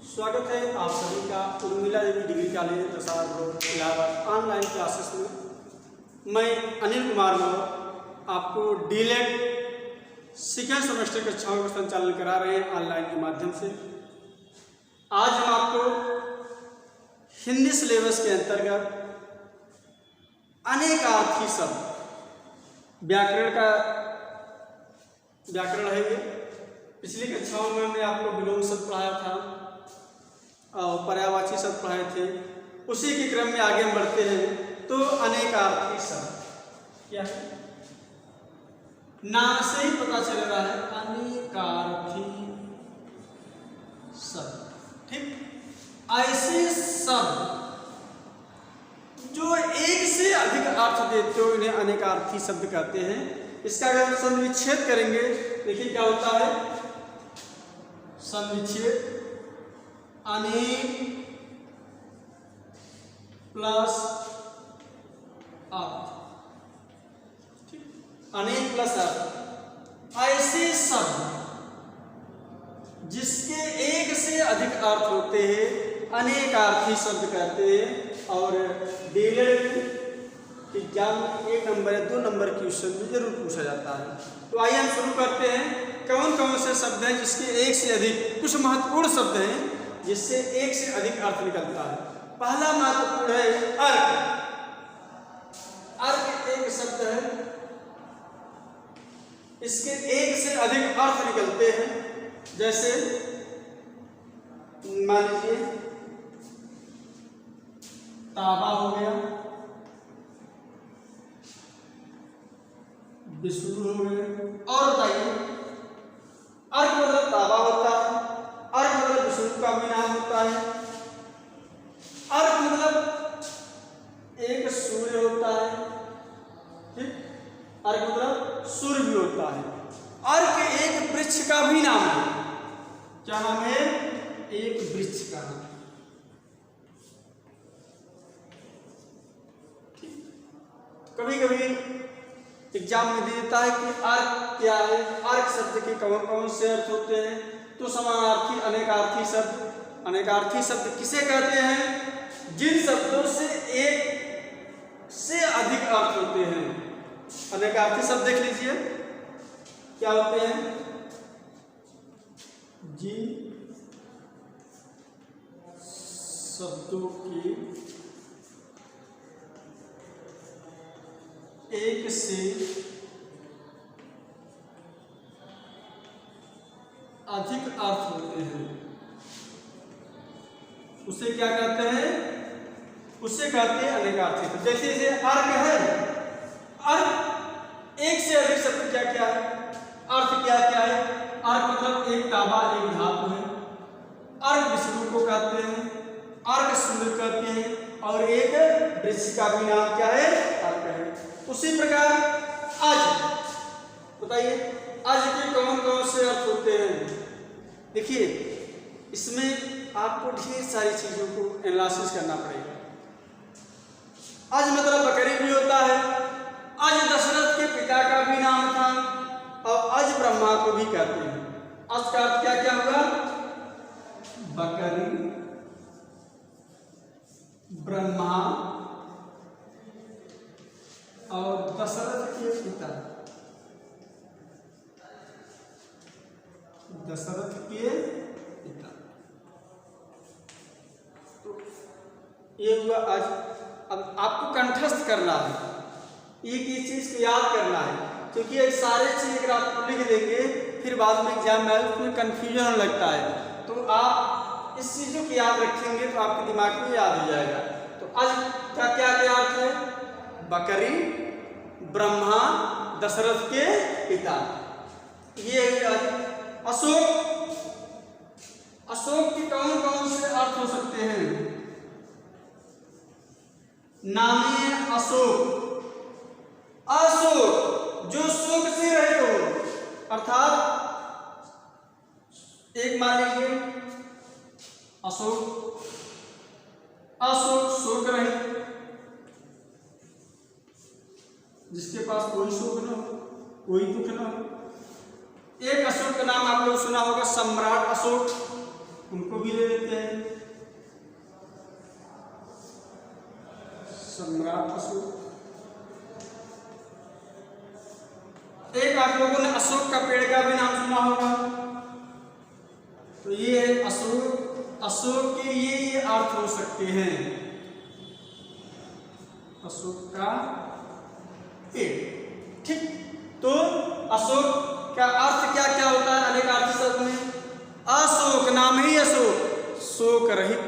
स्वागत है आप सभी का उर्मिला देवी डिग्री कॉलेज प्रसाद रोड इलाहाबाद ऑनलाइन क्लासेस में। मैं अनिल कुमार मौर्य आपको डीलेट सेकेंड सेमेस्टर कक्षाओं का संचालन करा रहे हैं ऑनलाइन के माध्यम से। आज हम आपको हिंदी सिलेबस के अंतर्गत अनेकार्थी शब्द व्याकरण है ये। पिछली कक्षाओं में हमने आपको विलोम शब्द पढ़ाया था और पर्यायवाची शब्द पढ़ाए थे। उसी के क्रम में आगे हम बढ़ते हैं तो अनेकार्थी शब्द क्या है, नाम से ही पता चल रहा है अनेकार्थी शब्द। ठीक, ऐसे शब्द जो एक से अधिक अर्थ देते हो इन्हें अनेकार्थी शब्द कहते हैं। इसका अगर हम संविच्छेद करेंगे, देखिए क्या होता है। संविच्छेद अनेक प्लस अर्थ, अनेक प्लस अर्थ। ऐसे शब्द जिसके एक से अधिक अर्थ होते हैं अनेकार्थी शब्द कहते हैं। और डीलेट एग्जाम में 1 नंबर या 2 नंबर क्वेश्चन में जरूर पूछा जाता है। तो आइए हम शुरू करते हैं। कौन कौन से शब्द हैं जिसके एक से अधिक, कुछ महत्वपूर्ण शब्द हैं जिससे एक से अधिक अर्थ निकलता है। पहला महत्वपूर्ण है अर्क। अर्क एक शब्द है, इसके एक से अधिक अर्थ निकलते हैं। जैसे मान लीजिए ताबा हो गया, विष्णु हो गए। और बताइए, अर्क मतलब ताबा होता है, अर्क मतलब विष्णु का भी नाम होता है, अर्क मतलब एक सूर्य होता है। ठीक, अर्क मतलब सूर्य भी होता है। अर्क एक वृक्ष का भी नाम है। क्या नाम है? एक वृक्ष का नाम। कभी कभी एग्जाम में दे देता है कि अर्क क्या है, अर्क शब्द के कौन कौन से अर्थ होते हैं। तो समानार्थी अनेकार्थी शब्द। अनेकार्थी शब्द किसे कहते हैं? जिन शब्दों से एक से अधिक अर्थ होते हैं। अनेकार्थी शब्द देख लीजिए क्या होते हैं। जिन शब्दों की एक से अधिक अर्थ होते हैं उसे क्या कहते हैं? उसे कहते हैं अनेकार्थी शब्द। जैसे अर्क है, अर्क एक से अधिक शब्द क्या क्या है, अर्थ क्या क्या है। अर्क मतलब एक ताबा, एक धातु है। अर्क विष्णु को कहते हैं, अर्क सूर्य कहते हैं, और एक वृक्ष का भी नाम क्या है? अर्क है। उसी प्रकार अज, बताइए अज के कौन कौन से अर्थ होते हैं। देखिए इसमें आपको ढेर सारी चीजों को एनालिसिस करना पड़ेगा। अज मतलब बकरी भी होता है। अज दशरथ के पिता का भी नाम था, और अज ब्रह्मा को भी कहते हैं। अज का अर्थ क्या क्या होगा? बकरी, ब्रह्मा और दशरथ के पिता। दशरथ के पिता, तो ये हुआ आज। अब आपको कंठस्थ करना है, एक ही चीज को याद करना है, क्योंकि ये सारे चीज अगर आप लिख देंगे फिर बाद में एग्जाम में उसमें कंफ्यूजन होने लगता है। तो आप इस चीजों को याद रखेंगे तो आपके दिमाग में याद हो जाएगा। तो आज का क्या क्या अर्थ है? बकरी, ब्रह्मा, दशरथ के पिता। ये अशोक, अशोक के कौन कौन से अर्थ हो सकते हैं? नामी अशोक, अशोक जो शोक से रहित हो, अर्थात एक मान लीजिए अशोक, अशोक शोक रहित, जिसके पास कोई शोक न हो, कोई दुख न हो। एक अशोक का नाम आप लोग सुना होगा, सम्राट अशोक। उनको भी ले लेते हैं। सम्राट अशोक। एक आप लोगों ने अशोक का पेड़ का भी नाम सुना होगा, तो ये है अशोक। अशोक के ये अर्थ हो सकते हैं, अशोक का पेड़। ठीक, तो अशोक का अर्थ क्या क्या होता है अनेकार्थी शब्द में? अशोक, नाम ही अशोक, शोक रहित,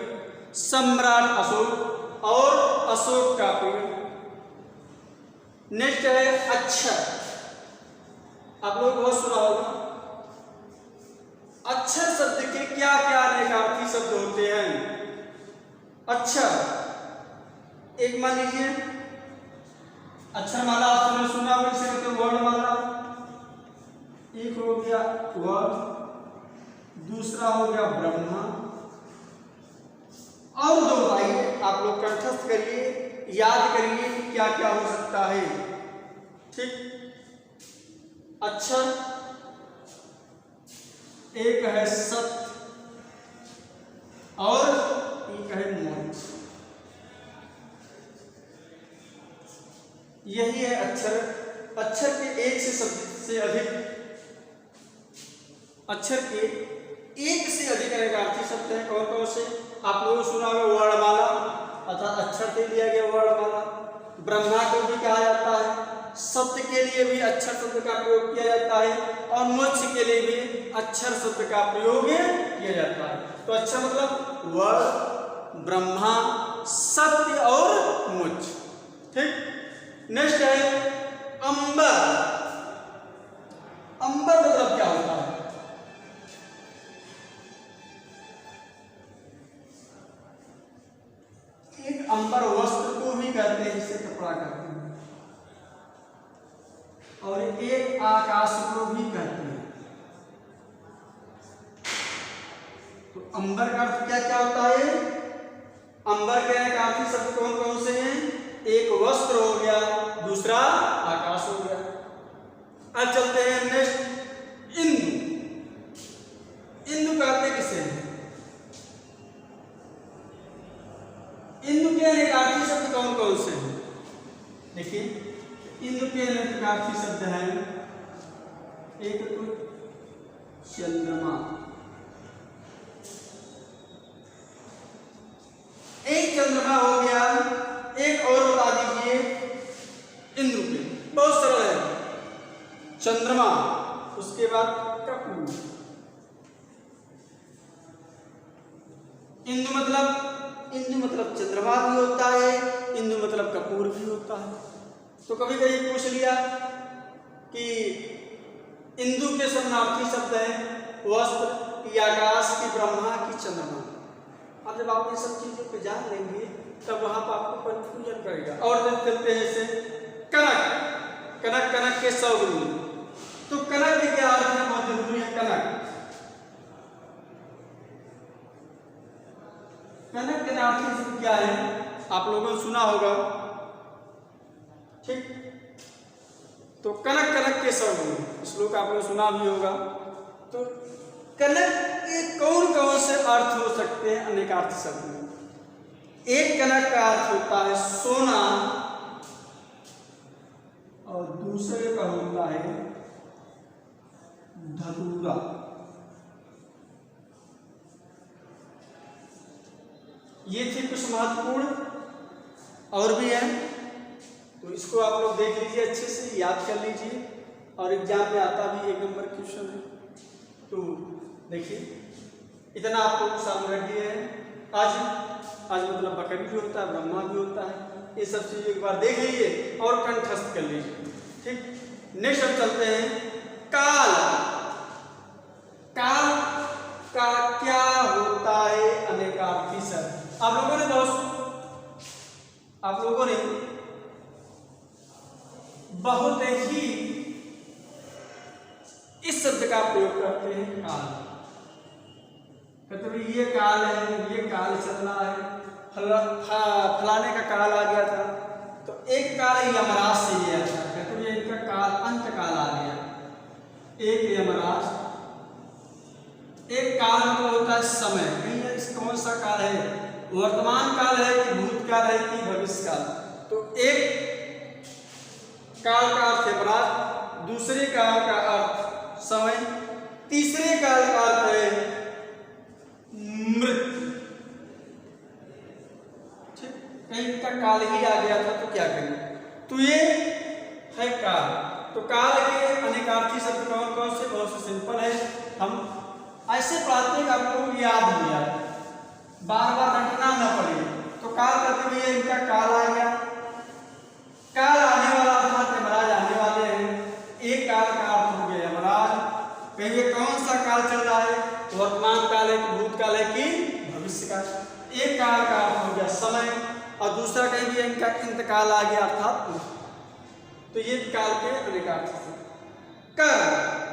सम्राट अशोक और अशोक का पेड़। नेक्स्ट है अक्षर। आप लोग बहुत सुना होगा। अक्षर शब्द के क्या क्या अनेकार्थी शब्द होते हैं? अक्षर, एक मान लीजिए अक्षरमाला, आपने सुना होगा, इसे कहते हैं वर्णमाला। एक हो गया वर्ण, दूसरा हो गया ब्रह्मा, और दो भाई आप लोग कंठस्थ करिए, याद करिए कि क्या क्या हो सकता है। ठीक, अक्षर, एक है सत्य और एक है मोक्ष। यही है अक्षर। अक्षर के एक से शब्द से अधिक, अक्षर के एक से अधिक अनेकार्थी शब्द हैं। कौन कौन से? आप लोगों को सुना होगा वर्णमाला, अर्थात अक्षर से लिया गया वर्णमाला। ब्रह्मा को भी कहा जाता है, सत्य के लिए भी अक्षर शब्द का प्रयोग किया जाता है, और मोक्ष के लिए भी अक्षर शब्द का प्रयोग किया जाता है। तो अक्षर मतलब वर्ण, ब्रह्मा, सत्य और मोक्ष। ठीक, नेक्स्ट है अंबर। अंबर मतलब क्या होता है? एक अंबर वस्त्र को भी कहते हैं, जिससे कपड़ा कहते हैं, और एक आकाश को भी कहते हैं। तो अंबर का अर्थ क्या क्या होता है? अंबर के अनेकार्थी शब्द कौन कौन से हैं? एक वस्त्र हो गया, दूसरा आकाश हो गया। अब चलते हैं नेक्स्ट, इंदु। इंदु कहते किसे हैं? इंदु के अनेकार्थी शब्द कौन कौन से हैं? देखिए, इंदु के अनेकार्थी शब्द हैं, एक तो चंद्रमा, एक चंद्रमा हो गया, एक और बता दीजिए इंद्र के, बहुत सरल है। चंद्रमा, उसके बाद कपूर। इंदु मतलब चंद्रमा भी होता है, इंदु मतलब कपूर भी होता है। तो कभी कभी पूछ लिया कि इंदु के समानार्थी शब्द हैं वस्त्र, की आकाश, की ब्रह्मा, की चंद्रमा। अब जब आप ये सब चीजों पे जान लेंगे तब वहां पर आपको कंफ्यूजन करेगा। और जब चलते हैं इसे कनक। कनक, कनक के 100 गुरु। तो कनक के क्या अर्थ है? बहुत जरूरी है। कनक, कनक के अर्थी शब्द क्या है? आप लोगों ने सुना होगा। ठीक, तो कनक, कनक के 100 गुरु, श्लोक आप लोग सुना भी होगा। तो कनक के कौन कौन से अर्थ हो सकते हैं अनेकार्थी शब्द में? एक कनक का अर्थ होता है सोना, और दूसरे का होता है धतूरा। ये थे कुछ महत्वपूर्ण, और भी है, तो इसको आप लोग देख लीजिए, अच्छे से याद कर लीजिए, और एग्जाम में आता भी 1 नंबर क्वेश्चन है। तो देखिए, इतना आपको सामने रख दिए हैं। आज मतलब बकरी भी होता है, ब्रह्मा भी होता है, ये सब चीज़ एक बार देख लीजिए और कंठस्थ कर लीजिए। ठीक, नेक्स्ट हम चलते हैं काल। काल का क्या होता है अनेकार्थी शब्द? आप लोगों ने बहुत ही इस शब्द का प्रयोग करते हैं, काल। कहते ये काल है, ये काल चल रहा है, फलाने का काल आ गया था। तो एक काल यमराज से लिया था, कहते इनका काल अंत काल आ गया। एक यमराज, एक काल मतलब होता है समय, कहीं इस कौन सा काल है, वर्तमान काल है कि भूतकाल है कि भविष्य काल। तो एक काल का अर्थ है अपराध, दूसरे काल का अर्थ समय, तीसरे काल का अर्थ है मृत्यु। ठीक, कहीं इनका काल ही आ गया था तो क्या करें, तो ये है काल। तो काल के अनेकार्थी शब्द कौन कौन से, बहुत से सिंपल है, हम ऐसे पढ़ाते हैं आपको याद हो जाए, बार बार रटना न पड़े। तो काल करते हुए इनका काल आ गया, काल आने वाला अर्थात यमराज आने वाले हैं। एक काल का अर्थ हो गया यमराज। कहिए कौन सा काल चल रहा है, वर्तमान काल है कि भूतकाल है कि भविष्य काल। एक काल का अर्थ हो गया समय, और दूसरा कहेंगे इनका इंतकाल आ गया अर्थात मृत्यु। तो ये काल के अनेकार्थ हैं। कर्म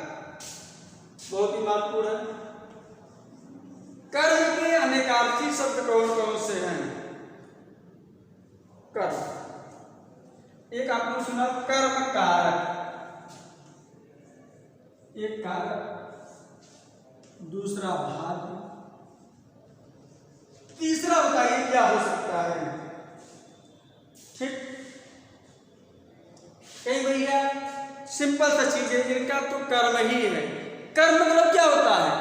बहुत ही महत्वपूर्ण है। कर्म के अनेकार्थी शब्द कौन कौन से हैं? कर्म, एक आपने सुना कर्म कारक, एक कारक, दूसरा भाग्य, तीसरा बताइए क्या हो सकता है? ठीक, कहीं भैया सिंपल सा चीज है, इनका तो कर्म ही है। कर्म मतलब क्या होता है,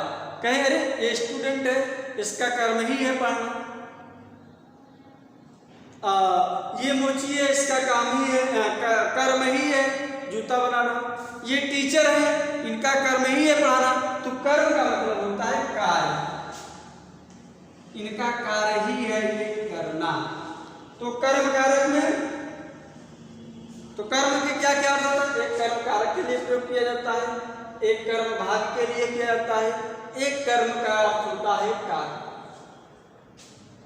कहें अरे ये स्टूडेंट है, इसका कर्म ही है पढ़ना। ये मोची है, इसका काम ही है, कर्म ही है जूता बनाना। ये टीचर है, इनका कर्म ही है पढ़ाना। तो कर्म का मतलब होता है कार्य, इनका कार्य ही है ये करना। तो कर्म कारक में, तो कर्म के क्या क्या अर्थ होता है? एक कर्म कारक के लिए प्रयोग किया जाता है, एक कर्म भाग के लिए किया जाता है, एक कर्म का अर्थ होता है कार्य।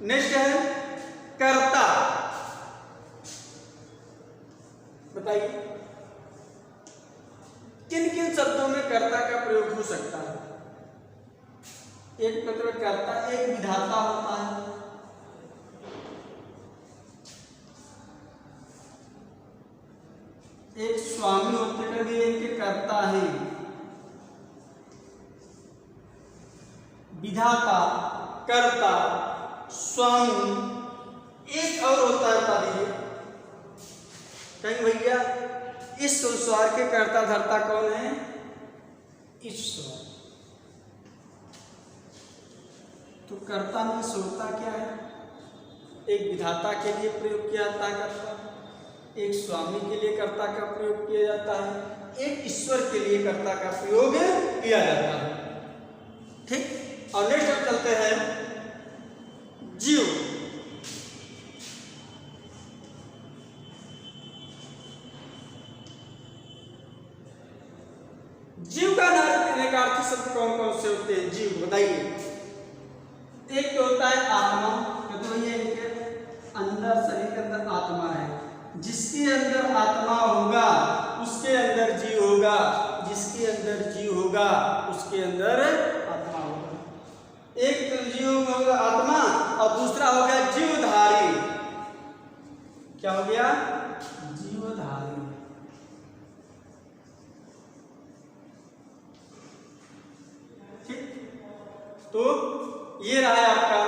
नेक्स्ट है कर्ता, बताइए किन किन शब्दों में कर्ता का प्रयोग हो सकता है? एक मतलब कर्ता एक विधाता होता है, एक स्वामी होते हुए इनके कर्ता हैं, विधाता, कर्ता, स्वामी, एक और होता है बताइए कहीं भैया, इस संसार के कर्ता धर्ता कौन है? ईश्वर। तो कर्ता में सोता क्या है? एक विधाता के लिए प्रयोग किया जाता है कर्ता, एक स्वामी के लिए कर्ता का प्रयोग किया जाता है, एक ईश्वर के लिए कर्ता का प्रयोग किया जाता है। ठीक, और नेक्स्ट हम चलते हैं जीव। जीव का अनेकार्थी शब्द कौन कौन से होते हैं? जीव बताइए। एक तो होता है आत्मा, तो ये इनके अंदर, शरीर के अंदर आत्मा है, जिसके अंदर आत्मा होगा उसके अंदर जीव होगा, जिसके अंदर जीव होगा उसके अंदर आत्मा होगा। एक तो जीव होगा आत्मा, और दूसरा हो गया जीवधारी। क्या हो गया? जीवधारी। ठीक, तो ये रहा है आपका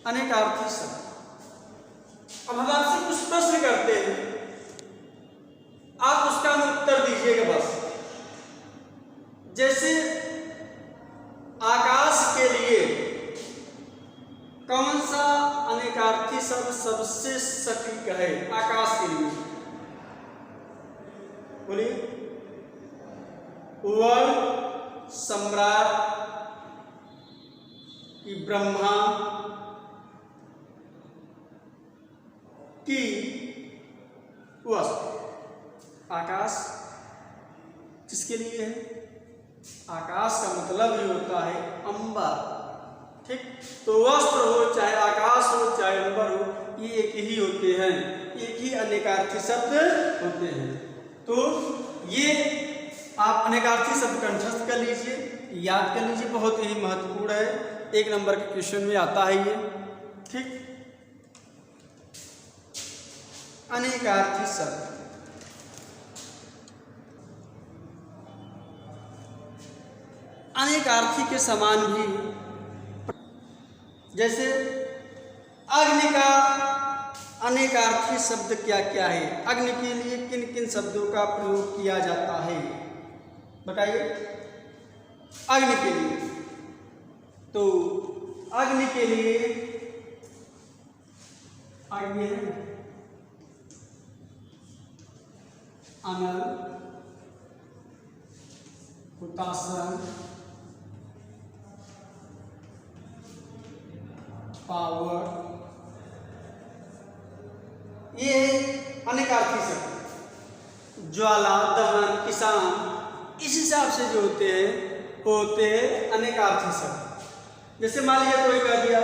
अनेकार्थी शब्द। अब हम आपसे कुछ प्रश्न करते हैं, आप उसका उत्तर दीजिएगा बस। जैसे आकाश के लिए कौन सा अनेकार्थी शब्द सबसे सटीक है? आकाश के लिए बोलिए। वर्ण, सम्राट की, ब्रह्मा की, वस्तु। आकाश किसके लिए है? आकाश का मतलब ही होता है अंबर। ठीक, तो वस्त्र हो चाहे आकाश हो चाहे अंबर हो, ये एक ही होते हैं, एक ही अनेकार्थी शब्द होते हैं। तो ये आप अनेकार्थी शब्द कंठस्थ कर लीजिए, याद कर लीजिए, बहुत ही महत्वपूर्ण है, 1 नंबर के क्वेश्चन में आता है ये। ठीक, अनेकार्थी शब्द अनेकार्थी के समान भी। जैसे अग्नि का अनेकार्थी शब्द क्या क्या है, अग्नि के लिए किन किन शब्दों का प्रयोग किया जाता है, बताइए। अग्नि के लिए तो अग्नि के लिए अग्नि है अनल, हुतासन, पावर, ये अनेकार्थी शब्द। ज्वाला, दहन, किसान, इस हिसाब से जो होते हैं अनेकार्थी शब्द। जैसे मान लिया कोई कह दिया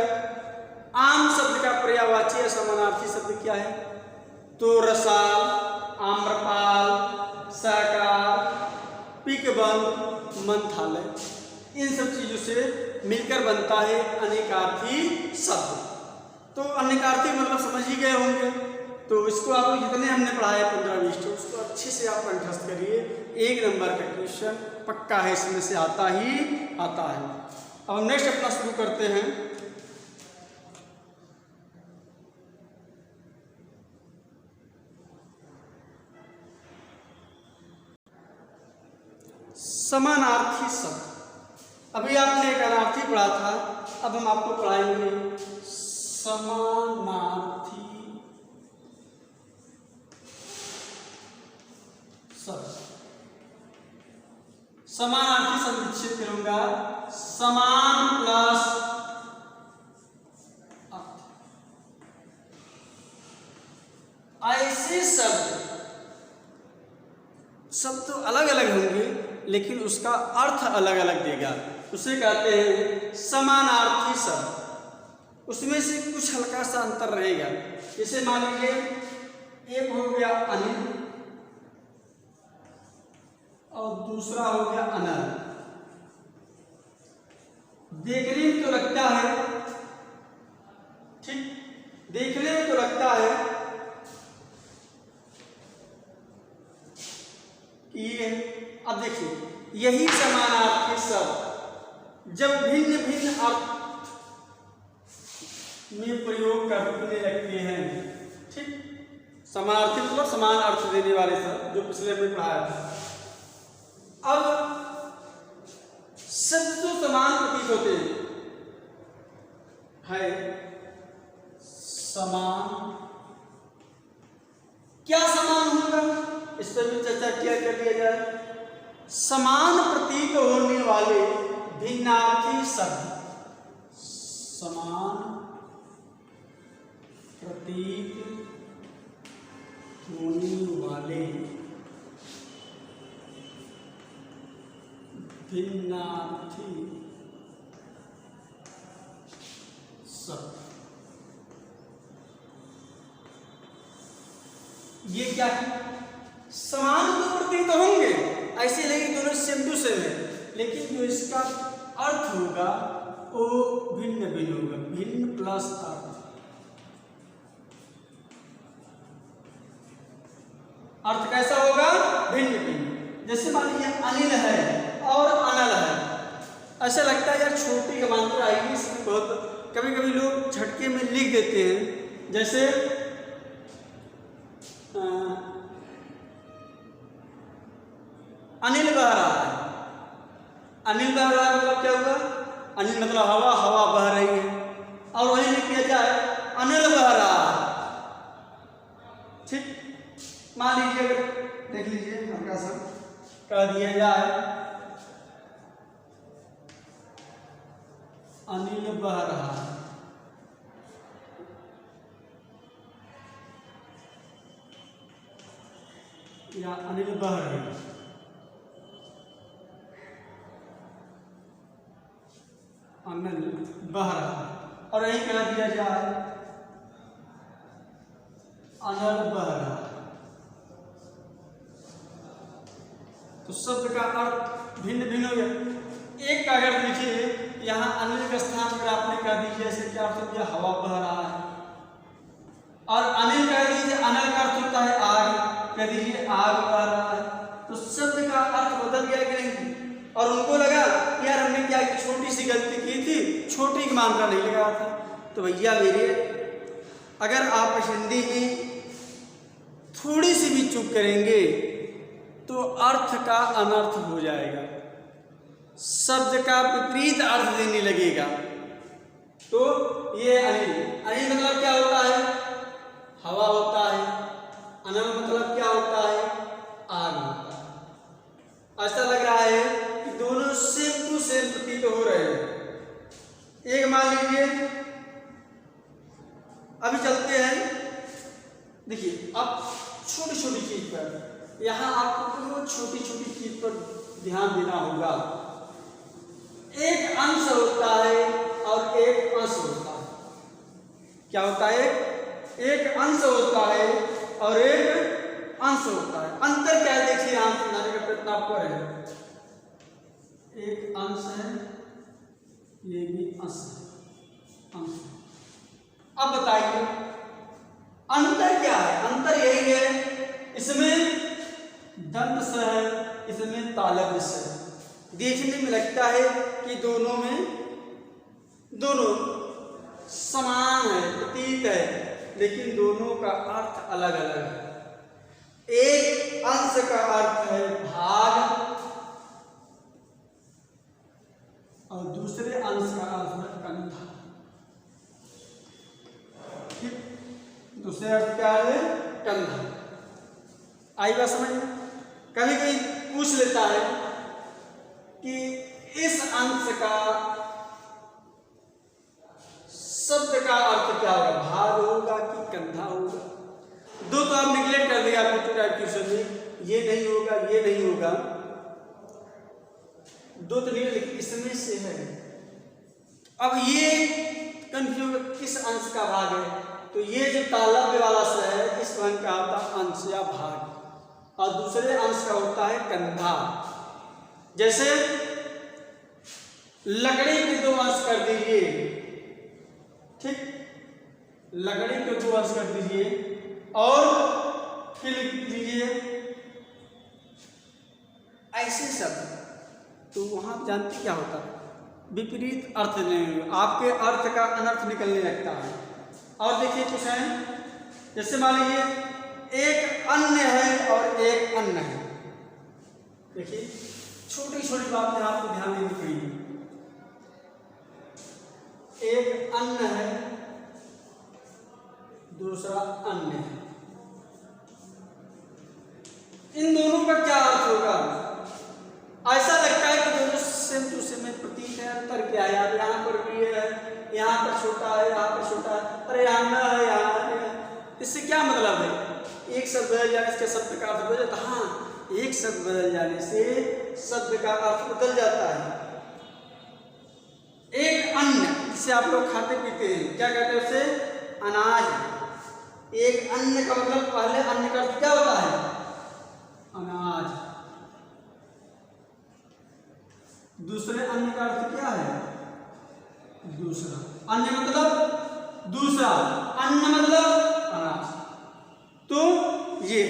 आम शब्द का पर्यायवाची या समानार्थी शब्द क्या है, तो रसाल, आम्रपाल, साकार, पिकबंद, मंथालय, इन सब चीजों से मिलकर बनता है अनेकार्थी शब्द। तो अनेकार्थी मतलब समझ ही गए होंगे। तो इसको आप जितने हमने पढ़ाया 15-20 तो उसको अच्छे से आप कंठस्थ करिए। 1 नंबर का क्वेश्चन पक्का है, इसमें से आता ही आता है। अब नेक्स्ट अपना शुरू करते हैं। समानार्थी शब्द। अभी आपने एक अनार्थी पढ़ा था, अब हम आपको पढ़ाएंगे समानार्थी शब्द। समानार्थी शब्द विकसित करूंगा, समान प्लस अर्थ। ऐसे शब्द तो अलग अलग होंगे लेकिन उसका अर्थ अलग अलग देगा, उसे कहते हैं समानार्थी शब्द। उसमें से कुछ हल्का सा अंतर रहेगा। जैसे मान लीजिए एक हो गया अनिल और दूसरा हो गया अनल। देखने में तो लगता है ठीक, देखने में तो लगता है कि ये, अब देखिए यही समानार्थी शब्द जब भिन्न भिन्न अर्थ में प्रयोग करने लगते हैं, ठीक, समानार्थी मतलब समान अर्थ देने वाले शब्द जो पिछले में पढ़ाया था। अब शब्द तो समान प्रतीत होते हैं, समान, क्या समान होगा इस पर भी चर्चा कर लिया जाए। समान प्रतीत होने वाले भिन्नार्थी शब्द, समान प्रतीत होने वाले भिन्नार्थी शब्द, ये क्या है, समान तो प्रतीत होंगे ऐसे, लेकिन दोनों सेम टू सेम है, लेकिन जो इसका अर्थ होगा वो भिन्न भिन्न होगा, भिन्न प्लस अर्थ। अर्थ कैसा होगा, भिन्न भिन्न। जैसे मान लीजिए अनिल है और अनल है, ऐसा लगता है यार छोटी समानता आएगी इसमें बहुत, कभी कभी लोग झटके में लिख देते हैं। जैसे अनिल बह रहा है, अनिल बह रहा है मतलब क्या हुआ, अनिल मतलब हवा, हवा बह रही है, और वही लिख दिया जाए अनिल बह रहा है, ठीक। मान लीजिए देख लीजिए हल्का सा कह दिया जाए अनिल बह रहा है, या अनिल बह रही है, अनिल बह रहा है, और यही कह दिया जाए अनल बह रहा है, तो शब्द का अर्थ भिन्न भिन्न हो गया। एक का अगर देखिए यहाँ अनिल के स्थान पर आपने कह दीजिए ऐसे क्या अर्थ होता है, हवा बह रहा है, और अनिल कह दीजिए, अनल का अर्थ होता है आग, कह दीजिए आग बह रहा है, तो शब्द का अर्थ बदल गया कि नहीं। और उनको लगा यार हमने क्या छोटी सी गलती की थी, छोटी की मात्रा नहीं लगाया था। तो भैया मेरे, अगर आप हिंदी में थोड़ी सी भी चूक करेंगे तो अर्थ का अनर्थ हो जाएगा, शब्द का विपरीत अर्थ देने लगेगा। तो ये अनिल, अनिल मतलब क्या होता है? हवा होता है। अनल मतलब क्या होता है? आग होता है। ऐसा लग रहा है कि दोनों सेम टू सेम प्रतीत हो रहे हैं। एक मान लीजिए, अभी चलते हैं, देखिए अब छोटी छोटी चीज पर, यहां आपको छोटी छोटी चीज पर ध्यान देना होगा। एक अंश होता है और एक अंश होता है। क्या होता है? एक अंश होता है और एक अंश होता है। अंतर क्या है देखिए, यहां समझाने का प्रयत्न आप कर रहे हैं। एक अंश है, ये भी अंश है, अंश। अब बताइए अंतर क्या है? अंतर यही है, इसमें दंत स है, इसमें तालव्य स है। देखने में लगता है कि दोनों समान है, प्रतीत है, लेकिन दोनों का अर्थ अलग अलग है। एक अंश का अर्थ है भाग और दूसरे अंश का अर्थ है कंधा। दूसरे अर्थ क्या है? कंधा। आई बात समझ में? कभी कभी पूछ लेता है कि इस अंश का शब्द का अर्थ क्या होगा, भाग होगा कि कंधा होगा? दो तो आप निगलेक्ट कर दिया आपको क्वेश्चन में, ये नहीं होगा, ये नहीं होगा, दो तो नहीं, लेकिन इसमें से है। अब ये कंफ्यूज किस अंश का भाग है? तो ये जो तालव्य वाला स है, इस वन का होता है अंश या भाग, और दूसरे अंश का होता है कंधा। जैसे लकड़ी के दो अंश कर दीजिए, ठीक, लकड़ी के दो अंश कर दीजिए और फिर लिख दीजिए ऐसे शब्द, तो वहां जानते क्या होता है? विपरीत अर्थ नहीं, आपके अर्थ का अनर्थ निकलने लगता है। और देखिए कुछ है, जैसे मान लीजिए एक अन्य है और एक अन्न है। देखिए छोटी छोटी बातें आपको ध्यान देनी पड़ेगी। एक अन्न है, दूसरा अन्न है, इन दोनों का क्या अर्थ होगा? ऐसा लगता है कि दोनों सेम टू सेम प्रतीक है। अंतर क्या है? यहाँ पर भी है, यहाँ पर छोटा है, यहाँ पर छोटा है, अरे यहाँ न है, यहाँ है। इससे क्या मतलब है? एक शब्द बदल जाने से शब्द का अर्थ बदल जाता है। हाँ, एक शब्द बदल जाने से शब्द का अर्थ बदल जाता है। एक अन्न, जिसे आप लोग खाते पीते हैं, क्या कहते हैं उसे? अनाज। एक अन्न का मतलब, पहले अन्न का अर्थ क्या होता है? अनाज। दूसरे अन्न का अर्थ क्या है? दूसरा। अन्न मतलब दूसरा, अन्न मतलब अनाज। तो ये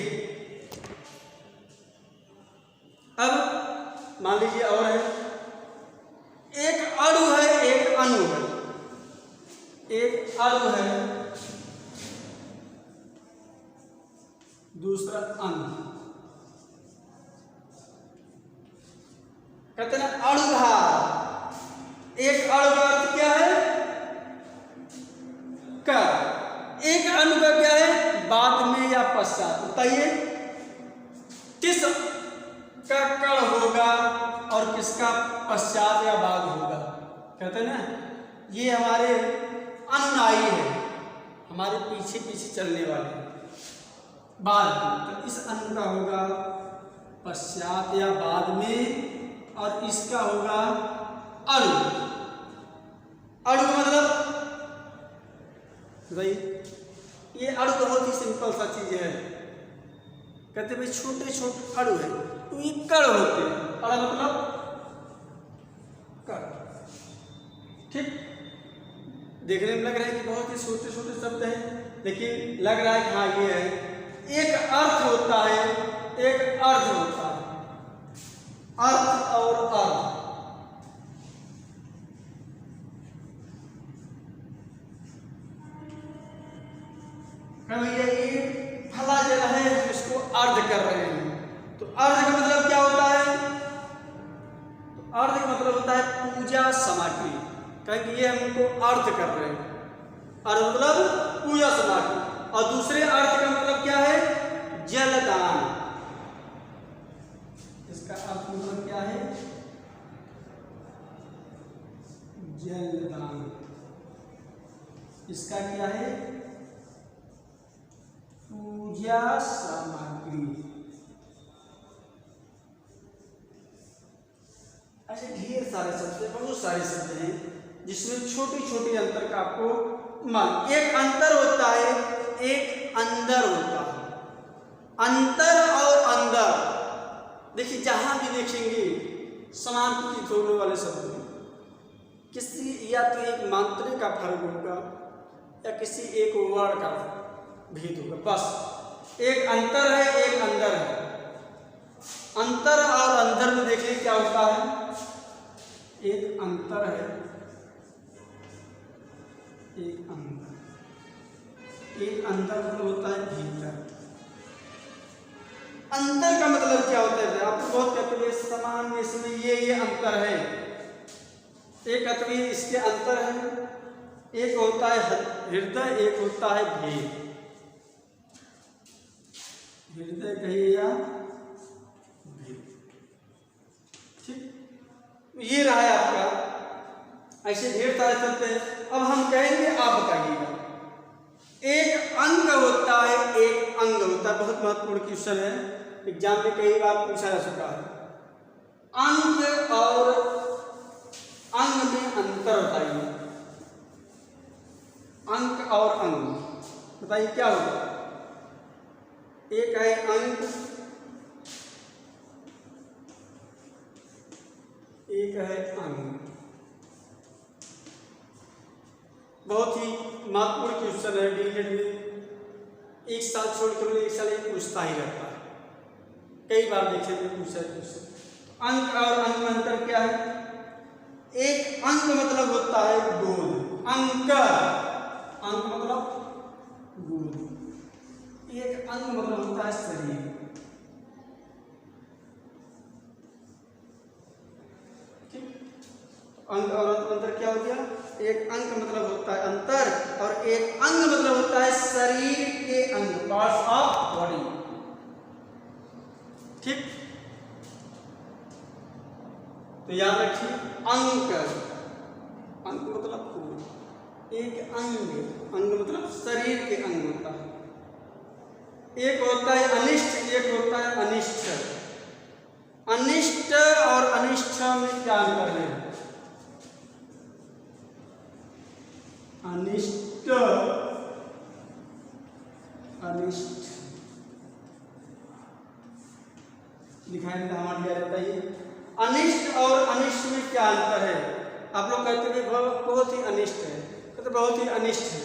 अब मान लीजिए और है, एक अणु है, एक अणु है। एक अणु है, दूसरा अणु। कहते हैं अणुभार। एक अणु का अर्थ क्या है? का। एक अणु का क्या है? बाद में या पश्चात। बताइए किस का कण होगा और किसका पश्चात या बाद होगा? कहते हैं ना, ये हमारे अनुनायी है, हमारे पीछे पीछे चलने वाले बाद में। तो इस अणु का होगा पश्चात या बाद में, और इसका होगा अणु। अणु मतलब भाई ये अणु बहुत ही सिंपल सा चीज है। कहते भाई छोटे छोटे अणु है, तो ये कण होते हैं। अणु मतलब कण, ठीक। देखने में लग रहा है कि बहुत ही छोटे छोटे शब्द हैं, लेकिन लग रहा है कि हाँ ये है। एक अर्थ होता है, एक अर्थ होता है। अर्थ और अर्थ, भैया ये फला जल है जो इसको अर्घ कर रहे हैं। तो अर्घ का मतलब क्या होता है? तो अर्घ का मतलब होता है पूजा सामग्री, कहेंगे ये हमको अर्घ कर रहे हैं। अर्घ मतलब पूजा सामग्री। और दूसरे अर्घ का मतलब क्या है? जलदान। इसका अर्थ मतलब क्या है? जलदान। इसका क्या है? पूजा सामग्री। ऐसे ढेर सारे शब्द हैं, बहुत सारे शब्द हैं जिसमें छोटी छोटी अंतर का आपको मान। एक अंतर होता है, एक अंदर होता है। अंतर और अंदर, देखिए जहां भी देखेंगे समान प्रतीत होने वाले शब्द हैं। किसी या तो एक मात्रा का फर्क होगा या किसी एक वर्ड का भेद होगा, बस एक अंतर है, एक अंदर है। अंतर और अंदर में देखिए क्या होता है? एक अंतर है, एक अंदर। एक अंदर मतलब होता है भीतर। अंतर का मतलब क्या होता है? आप बहुत कहते हैं समान में इसमें ये अंतर है। एक कहते हैं इसके अंतर है, एक होता है हृदय, एक होता है भेद। हृदय कहिए या भेद, ठीक। ये रहा है आपका। ऐसे ढेर सारे शब्द हैं। अब हम कहेंगे, आप बताइएगा। एक अंग होता है, एक अंग होता है। बहुत महत्वपूर्ण क्वेश्चन है, एग्जाम में कई बार पूछा जा चुका है। अंग और अंग में अंतर बताइए। अंक और अंग बताइए क्या होगा? एक है अंक, एक है अंग। बहुत ही महत्वपूर्ण क्वेश्चन है। डीएलएड में एक साल छोड़कर एक साल एक पूछता ही रहता है, कई बार देखेंगे पूछा है क्वेश्चन। अंक और अंग में अंतर क्या है? एक अंक मतलब होता है गोल, अंक, अंक मतलब गोल। एक अंग मतलब होता है शरीर, ठीक। अंग और अंतर क्या हो गया? एक अंक मतलब होता है अंतर, और एक अंग मतलब होता है शरीर के अंग, पार्ट्स ऑफ बॉडी, ठीक। तो याद रखिए, अंक, अंक मतलब गोल। एक अंग, अंग मतलब शरीर के अंग होता है। एक होता है अनिष्ट, एक होता है अनिष्ट। अनिष्ट और अनिष्ट में क्या अंतर है? अनिष्ट, अनिष्ट दिखाई देता हमारे लिए, बताइए। अनिष्ट और अनिष्ट में क्या अंतर है? आप लोग कहते हैं बहुत ही अनिष्ट है, कहते बहुत ही अनिष्ट है।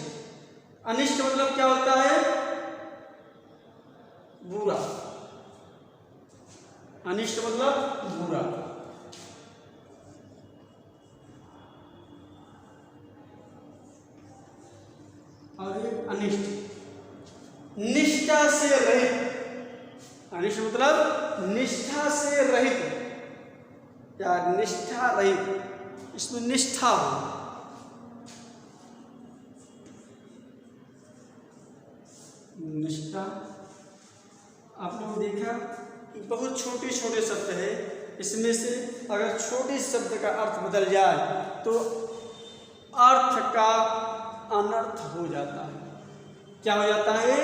अनिष्ट मतलब क्या होता है? बुरा। अनिष्ट मतलब बुरा। और एक अनिष्ट, निष्ठा से रहित। अनिष्ट मतलब निष्ठा से रहित या निष्ठा रहित, इसमें निष्ठा हो। निष्ठा, आप लोग देखा कि बहुत छोटे छोटे शब्द है, इसमें से अगर छोटे शब्द का अर्थ बदल जाए तो अर्थ का अनर्थ हो जाता है। क्या हो जाता है?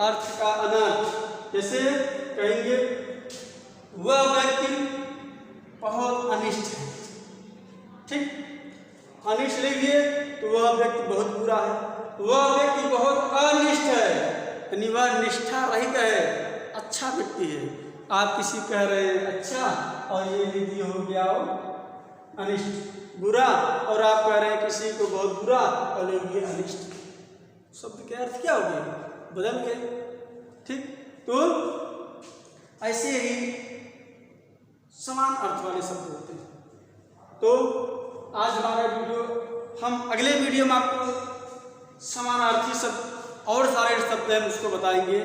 अर्थ का अनर्थ। जैसे कहेंगे वह व्यक्ति बहुत अनिष्ट है, ठीक। अनिष्ट लिखिए तो वह व्यक्ति बहुत बुरा है, वह व्यक्ति बहुत अनिष्ट है, यानी वह निष्ठा रहित है, अच्छा व्यक्ति है। आप किसी कह रहे हैं अच्छा, और ये लिखिए हो गया हो अनिष्ट, बुरा, और आप कह रहे हैं किसी को बहुत बुरा और लिखिए अनिष्ट। शब्द के अर्थ क्या हो गए? बदल गए, ठीक। तो ऐसे ही समान अर्थ वाले शब्द होते हैं। तो आज हमारा वीडियो, हम अगले वीडियो में आपको समानार्थी शब्द और सारे शब्द हम उसको बताएंगे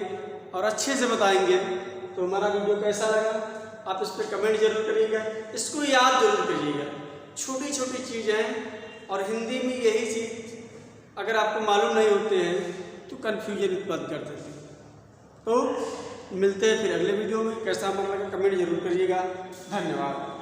और अच्छे से बताएंगे। तो हमारा वीडियो कैसा लगा आप इस पर कमेंट जरूर करिएगा, इसको याद जरूर करिएगा। छोटी छोटी चीज़ें हैं और हिंदी में यही चीज़ अगर आपको मालूम नहीं होते हैं तो कन्फ्यूजन उत्पन्न कर देते हैं। तो मिलते हैं फिर अगले वीडियो में। कैसा हमारा लगा कमेंट जरूर करिएगा। धन्यवाद।